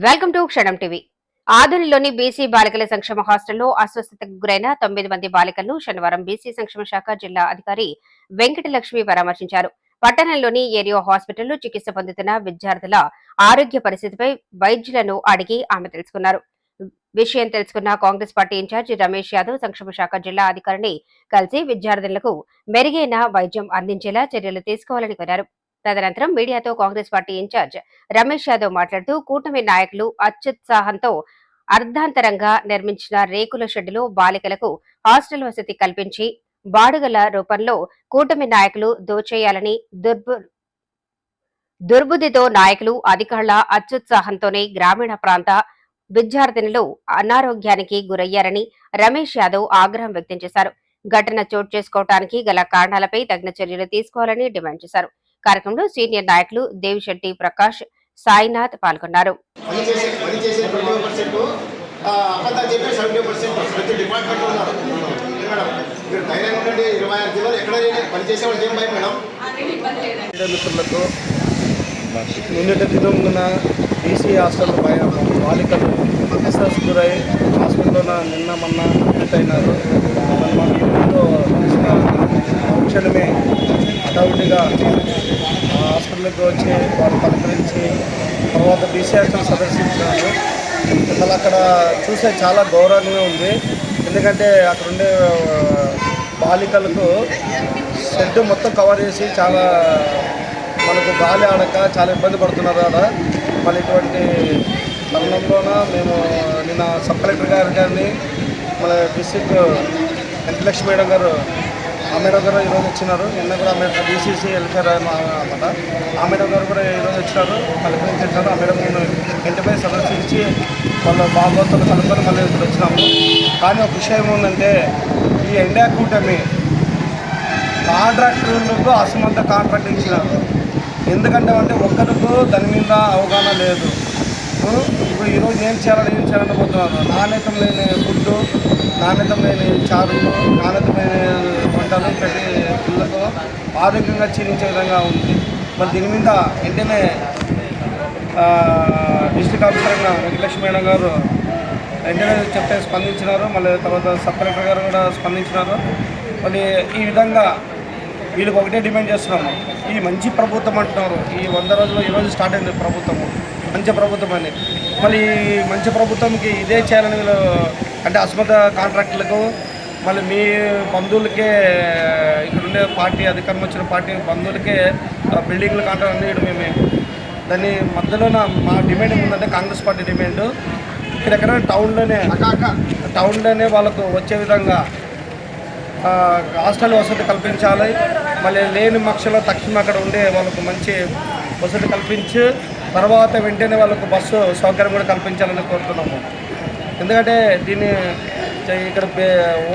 Welcome to క్షణం TV. ఆదోనిలోని BC బాలికల సంక్షేమ హాస్టల్లో అస్వస్థతకు గురైన 9 మంది బాలికలను శనివారం బీసీ సంక్షేమ శాఖ జిల్లా అధికారి వెంకటలక్ష్మి పరామర్శించారు. పట్టణంలోని ఏరియా హాస్పిటల్లో చికిత్స పొందుతున్న విద్యార్థుల ఆరోగ్య పరిస్థితిపై వైద్యులను అడిగి ఆమె తెలుసుకున్నారు. విషయం తెలుసుకున్న కాంగ్రెస్ పార్టీ ఇన్ఛార్జి రమేష్ యాదవ్ సంక్షేమ శాఖ జిల్లా అధికారిని కలిసి విద్యార్థులకు మెరుగైన వైద్యం అందించేలా చర్యలు తీసుకోవాలని కోరారు. తదనంతరం మీడియాతో కాంగ్రెస్ పార్టీ ఇన్ఛార్జ్ రమేష్ యాదవ్ మాట్లాడుతూ కూటమి నాయకులు అత్యుత్సాహంతో అర్ధాంతరంగా నిర్మించిన రేకుల షెడ్డులో బాలికలకు హాస్టల్ వసతి కల్పించి బాడుగల రూపంలో కూటమి నాయకులు దోచేయాలని దుర్బుద్ధితో నాయకులు అధికారుల అత్యుత్సాహంతోనే గ్రామీణ ప్రాంత విద్యార్థినులు అనారోగ్యానికి గురయ్యారని రమేష్ యాదవ్ ఆగ్రహం వ్యక్తం చేశారు. ఘటన చోటు చేసుకోవడానికి గల కారణాలపై తగిన చర్యలు తీసుకోవాలని డిమాండ్ చేశారు. కార్యక్రమంలో సీనియర్ నాయకులు దేవిశెట్టి ప్రకాష్, సాయినాథ్ పాల్గొన్నారు. నిన్నటి దినమున బీసీ హాస్టల్ బాలికలు అస్వస్థతకు గురై హాస్పిటల్లో నిన్న మొన్న అడ్మిట్ అయినారు. క్షణమే హఠావుడిగా హాస్పిటల్కి వచ్చి వాళ్ళు పలకరించి తర్వాత బీసీ హాస్టల్ సందర్శించారు. అసలు అక్కడ చూసే చాలా గౌరవంగా ఉంది. ఎందుకంటే అక్కడ ఉండే బాలికలకు షెడ్ మొత్తం కవర్ చేసి చాలా మనకు గాలి ఆడక చాలా ఇబ్బంది పడుతున్నారు. ఆడ మళ్ళీ ఇటువంటి తరుణంలోన మేము నిన్న సబ్ కలెక్టర్ గారిని మన డిస్ట్రిక్ట్ వెంకటలక్ష్మి మేడం గారు ఆ మేడం గారు ఈరోజు వచ్చినారు. నిన్న కూడా బీసీసీ వెల్ఫేర్ అన్నమాట. ఆ మేడం గారు కూడా ఈరోజు వచ్చినారు, పలకరించారు. ఆ మేడం ఇంటిపై సందర్శించి వాళ్ళ బాగోతులు కనుక్కొని మళ్ళీ ఇప్పుడు వచ్చినాము. కానీ ఒక విషయం ఏంటంటే ఈ ఇండియా కూటమి కాంట్రాక్టర్లకు అసమంత కాంట్రాక్ట్ ఇచ్చినారు. ఎందుకంటే ఒక్కరికి దాని మీద అవగాహన లేదు. ఇప్పుడు ఈరోజు ఏం చేయాలని పోతున్నారు. నాణ్యతం లేని ఫుడ్డు, నాణ్యతం లేని చారులు, నాణ్యతమైన వంటలు ప్రతి పిల్లలకు ఆరోగ్యంగా క్షీణించే విధంగా ఉంది. మరి దీని మీద వెంటనే డిస్ట్రిక్ట్ ఆఫీసర్ అయిన వెంకటలక్ష్మి మేడం గారు వెంటనే చెప్తే స్పందించినారు. మళ్ళీ తర్వాత సబ్ కలెక్టర్ గారు కూడా స్పందించినారు. మళ్ళీ ఈ విధంగా వీళ్ళకి ఒకటే డిమాండ్ చేస్తున్నాము. ఈ మంచి ప్రభుత్వం అంటున్నారు. ఈ 100 రోజులు ఈరోజు స్టార్ట్ అయింది ప్రభుత్వము, మంచి ప్రభుత్వం అని. మళ్ళీ మంచి ప్రభుత్వంకి ఇదే చేయాలని వీళ్ళు అంటే అస్మత కాంట్రాక్టులకు మళ్ళీ మీ బంధువులకే ఇక్కడ ఉండే పార్టీ అధికారం వచ్చిన పార్టీ బంధువులకే బిల్డింగ్లు కాంట్రాక్ట్ అన్నీ మేము దాన్ని మధ్యలోన మా డిమాండ్ ఏముందంటే కాంగ్రెస్ పార్టీ డిమాండ్ ఇక్కడెక్కడ టౌన్లోనే వాళ్ళకు వచ్చే విధంగా హాస్టల్ వసతి కల్పించాలి. మళ్ళీ లేని పక్షంలో తక్షణం అక్కడ ఉండే వాళ్ళకు మంచి వసతి కల్పించి తర్వాత వెంటనే వాళ్ళకు బస్సు సౌకర్యం కూడా కల్పించాలని కోరుతున్నాము. ఎందుకంటే దీన్ని ఇక్కడ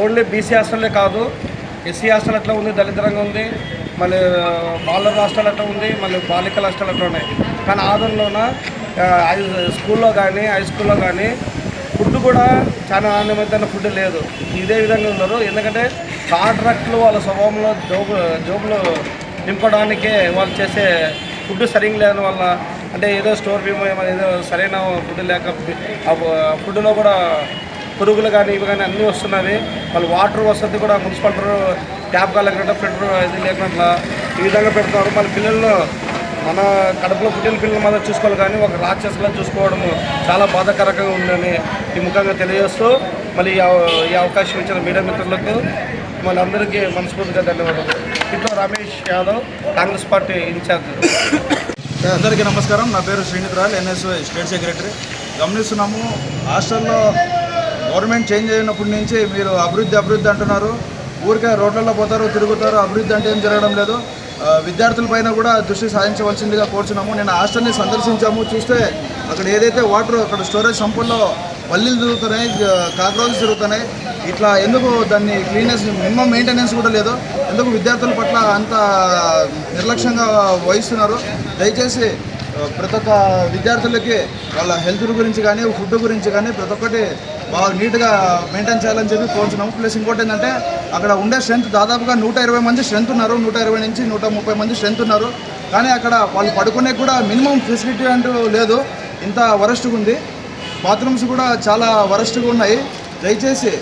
ఓన్లీ బీసీ హాస్టల్లే కాదు, ఎస్సీ హాస్టల్ అట్లా ఉంది, దళితరంగా ఉంది, మళ్ళీ బాలర్ హాస్టల్ అట్లా ఉంది, మళ్ళీ బాలికల హాస్టల్ అట్లా ఉన్నాయి. కానీ ఆదంలోన స్కూల్లో కానీ హై స్కూల్లో కానీ ఫుడ్ కూడా చాలా నాణ్యమైన ఫుడ్ లేదు. ఇదే విధంగా ఉన్నారు. ఎందుకంటే కాంట్రాక్టులు వాళ్ళ స్వభావంలో జోబులు నింపడానికే వాళ్ళు చేసే ఫుడ్ సరిగ్గా లేని వల్ల అంటే ఏదో స్టోర్ బియ్యం ఏదో సరైన ఫుడ్ లేక ఫుడ్లో కూడా పురుగులు కానీ ఇవి కానీ అన్నీ వస్తున్నవి. వాళ్ళు వాటర్ వసతి కూడా మున్సిపాలిటీ ట్యాప్ కాలేకుండా ఫిల్టర్ ఇది లేకుండా ఈ విధంగా పెడుతున్నారు. మళ్ళీ పిల్లల్లో మన కడుపులో పుట్టిన పిల్లల మీద చూసుకోవాలి కానీ ఒక రాక్షసులను చూసుకోవడం చాలా బాధాకరంగా ఉందని ఈ ముఖంగా తెలియజేస్తూ మళ్ళీ ఈ అవకాశం ఇచ్చిన మీడియా మిత్రులకు మళ్ళీ అందరికీ మనస్ఫూర్తిగా ధన్యవాదాలు. ఇట్లా రమేష్ యాదవ్, కాంగ్రెస్ పార్టీ ఇన్ఛార్జ్. అందరికీ నమస్కారం. నా పేరు శ్రీనిధి, ఎన్ఎస్ఓ స్టేట్ సెక్రటరీ. గమనిస్తున్నాము, హాస్టల్లో గవర్నమెంట్ చేంజ్ అయినప్పటి నుంచి మీరు అభివృద్ధి అంటున్నారు. ఊరికే రోడ్లలో పోతారు, తిరుగుతారు. అభివృద్ధి అంటే ఏం జరగడం లేదు. విద్యార్థులపైన కూడా దృష్టి సాధించవలసిందిగా కోరుచున్నాము. నేను హాస్టల్ని సందర్శించాము. చూస్తే అక్కడ ఏదైతే వాటర్ అక్కడ స్టోరేజ్ సంపుల్లో పల్లీలు తిరుగుతున్నాయి, కాక్రోచెస్ తిరుగుతున్నాయి. ఇట్లా ఎందుకు దాన్ని క్లీనెస్ మినిమం మెయింటెనెన్స్ కూడా లేదు. ఎందుకు విద్యార్థుల పట్ల అంత నిర్లక్ష్యంగా వహిస్తున్నారు. దయచేసి ప్రతి ఒక్క విద్యార్థులకి వాళ్ళ హెల్త్ గురించి కానీ ఫుడ్ గురించి కానీ ప్రతి ఒక్కటి బాగా నీట్గా మెయింటైన్ చేయాలని చెప్పి కోరుచున్నాము. ప్లస్ ఇంకోటి ఏంటంటే అక్కడ ఉండే స్ట్రెంత్ దాదాపుగా 120 మంది స్ట్రెంత్ ఉన్నారు. 120 నుంచి 130 మంది స్ట్రెంత్ ఉన్నారు. కానీ అక్కడ వాళ్ళు పడుకునే కూడా మినిమం ఫెసిలిటీ అంటూ లేదు. ఇంత వరస్ట్గా ఉంది. బాత్రూమ్స్ కూడా చాలా వరస్ట్గా ఉన్నాయి. దయచేసి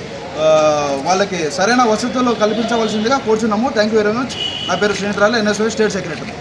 వాళ్ళకి సరైన వసతులు కల్పించవలసిందిగా కోరుచున్నాము. Thank you very much. నా పేరు Srinidhi royal, NSY state secretary.